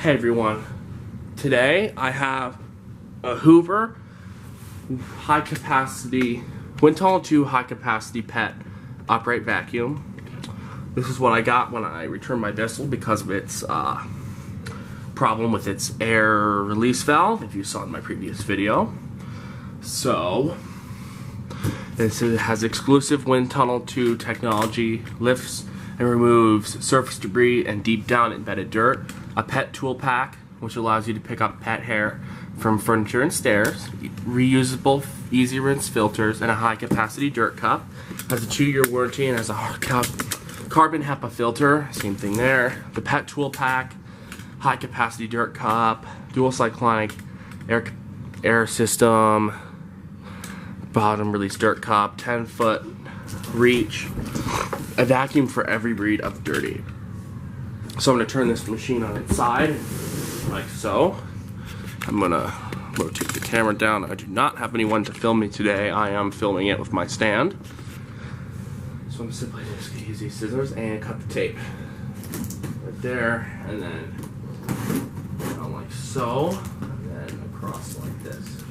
Hey everyone, today I have a Hoover high capacity, WindTunnel 2 high capacity pet upright vacuum. This is what I got when I returned my vessel because of its problem with its air release valve, if you saw in my previous video. So, it has exclusive WindTunnel 2 technology, lifts and removes surface debris and deep down embedded dirt, a pet tool pack, which allows you to pick up pet hair from furniture and stairs, reusable easy rinse filters, and a high capacity dirt cup. Has a 2-year warranty and has a carbon Hepa filter, same thing there. The pet tool pack, high capacity dirt cup, dual cyclonic air system, bottom release dirt cup, 10-foot reach, a vacuum for every breed of dirty. So I'm going to turn this machine on its side, like so. I'm going to rotate the camera down. I do not have anyone to film me today. I am filming it with my stand. So I'm simply just going to use these scissors and cut the tape. Right there, and then down like so, and then across like this.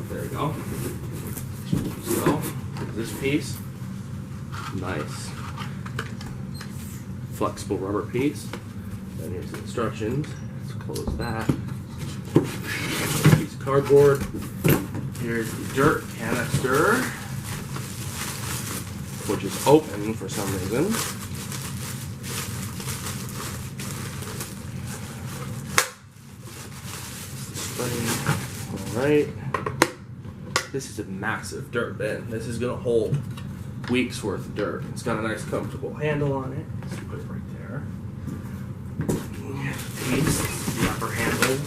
There we go. So, this piece, nice flexible rubber piece. Then here's the instructions. Let's close that. Piece of cardboard. Here's the dirt canister, which is open for some reason. Alright. This is a massive dirt bin. This is going to hold weeks worth of dirt. It's got a nice comfortable handle on it. Let's put it right there. Piece, the upper handle,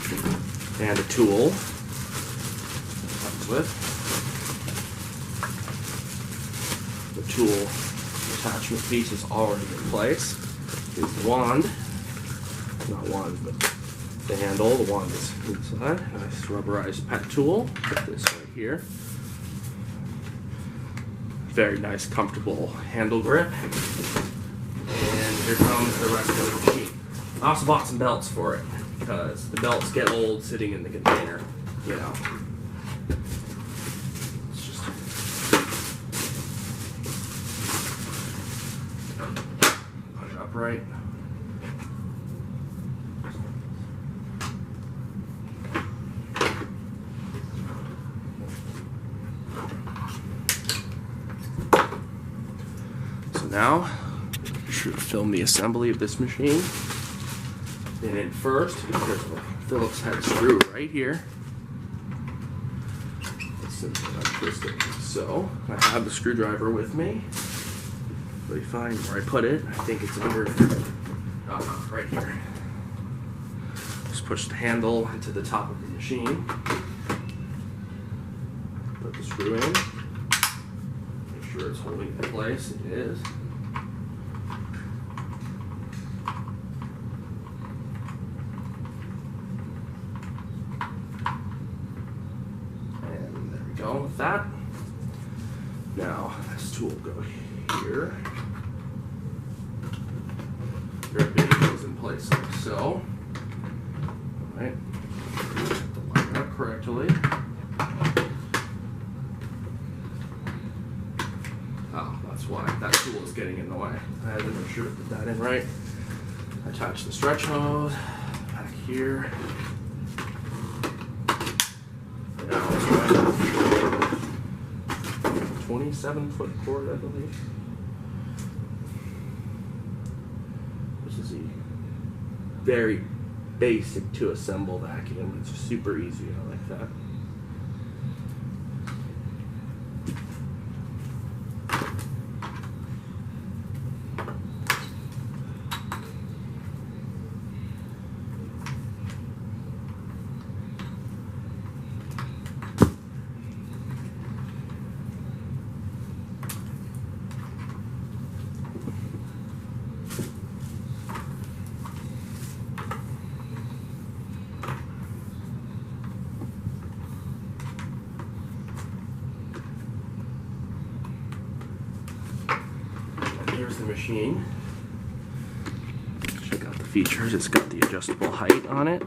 and a tool. Comes with the tool attachment piece is already in place. Here's the wand. Not wand, but the handle. The wand is inside. Nice rubberized pet tool. Put this right here. Very nice, comfortable handle grip. And here comes the rest of the machine. I also bought some belts for it because the belts get old sitting in the container, you know. It's just put it upright. Now, I should film the assembly of this machine. And in first, there's a Phillips head screw right here. Let's simply untwist it. So, I have the screwdriver with me. Let me find where I put it. I think it's under, right here. Just push the handle into the top of the machine. Put the screw in. Make sure it's holding in place. It is. With that. Now, this tool will go here. Everything goes in place like so. Alright. Line it up correctly. Oh, that's why that tool is getting in the way. I had to make sure to put that in right. Attach the stretch hose back here. Now let's try 27-foot cord, I believe. This is a very basic to assemble vacuum. It's super easy. I like that. Here's the machine. Check out the features. It's got the adjustable height on it.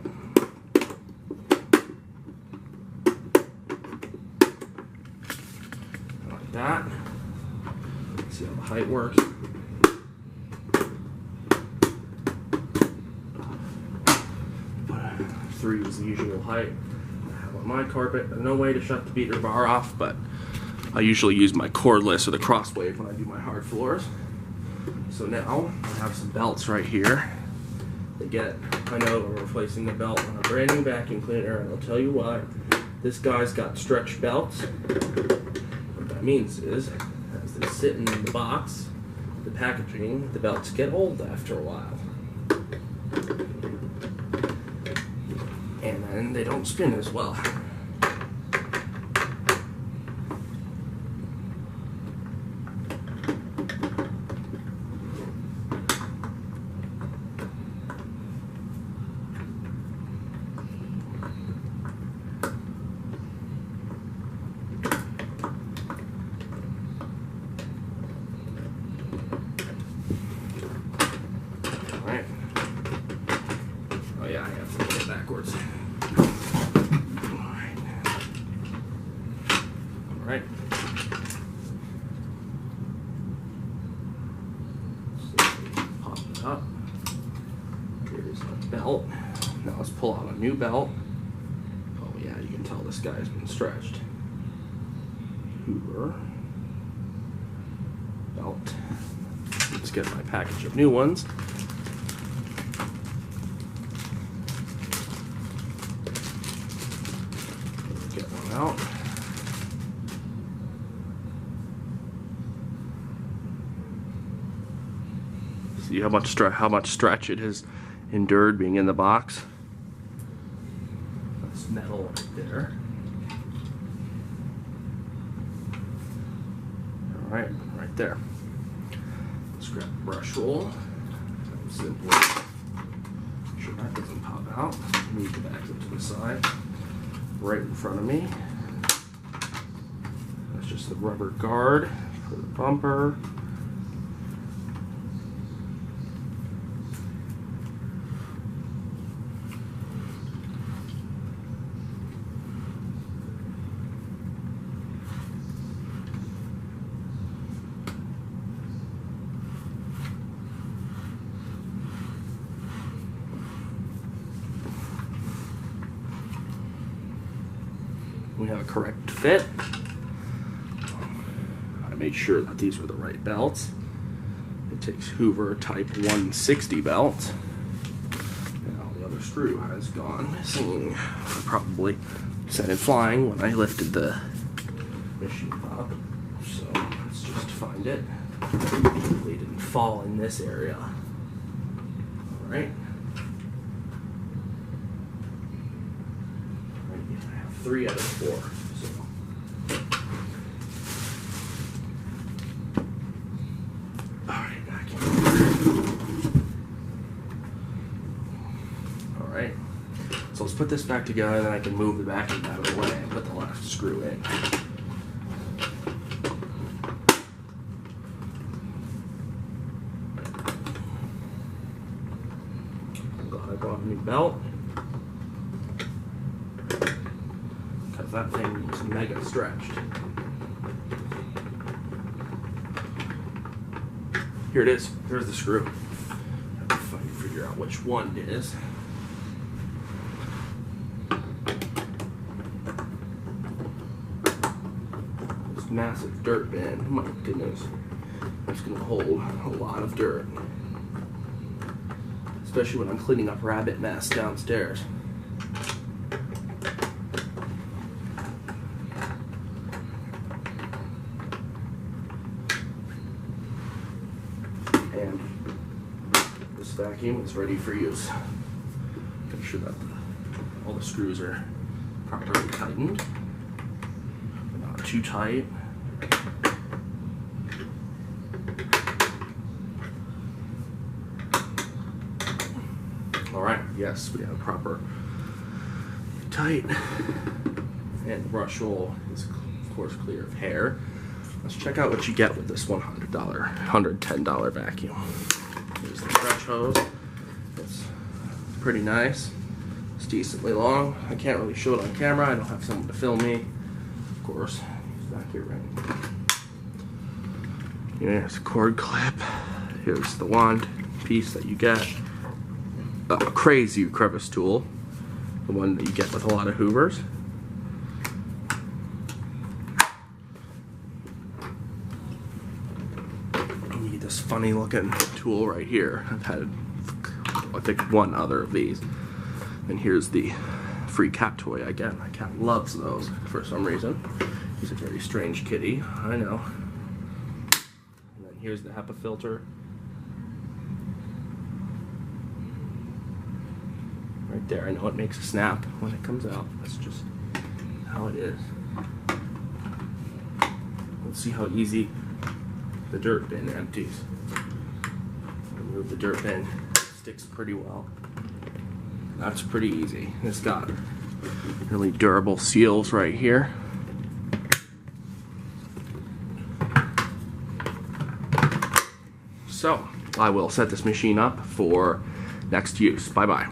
Like that. See how the height works. Three is the usual height. I have on my carpet. There's no way to shut the beater bar off, but I usually use my cordless or the crosswave when I do my hard floors. So now I have some belts right here. I know we're replacing the belt on a brand new vacuum cleaner, and I'll tell you why. This guy's got stretch belts. What that means is, as they sit in the box, the packaging, the belts get old after a while. And then they don't spin as well. Oh yeah, I have to get it backwards. Alright. So pop it up. Here's the belt. Now let's pull out a new belt. Oh yeah, you can tell this guy's been stretched. Hoover. Belt. Let's get my package of new ones. Get one out. See how much stretch it has endured being in the box. That's metal right there. All right there. Let's grab a brush roll. Simply, make sure that doesn't pop out. Move the back to the side. Right in front of me. That's just the rubber guard for the bumper. We have a correct fit. I made sure that these were the right belts. It takes Hoover type 160 belt. Now the other screw has gone missing. I probably sent it flying when I lifted the machine up. So let's just find it. Hopefully it didn't fall in this area. Alright. 3 out of 4. So. Alright, back in. Alright. So let's put this back together, and then I can move the vacuum out of the way and put the last screw in. I'm glad I bought a new belt. That thing is mega stretched. Here it is. There's the screw. I have to figure out which one it is. This massive dirt bin. Oh my goodness. It's going to hold a lot of dirt. Especially when I'm cleaning up rabbit mess downstairs. And this vacuum is ready for use. Make sure that all the screws are properly tightened, not too tight. Alright, yes, we have proper tight. And the brush roll is, of course, clear of hair. Let's check out what you get with this $110 vacuum. Here's the stretch hose. It's pretty nice. It's decently long. I can't really show it on camera. I don't have someone to film me. Of course, he's back here right now. Here's a cord clip. Here's the wand piece that you get. A crazy crevice tool. The one that you get with a lot of Hoovers. And you get this funny looking tool right here. I've had, I think, one other of these. And here's the free cat toy I get. My cat loves those for some reason. He's a very strange kitty, I know. And then here's the Hepa filter. Right there, I know it makes a snap when it comes out. That's just how it is. Let's see how easy the dirt bin empties. Remove the dirt bin, it sticks pretty well. That's pretty easy. It's got really durable seals right here. So, I will set this machine up for next use. Bye-bye.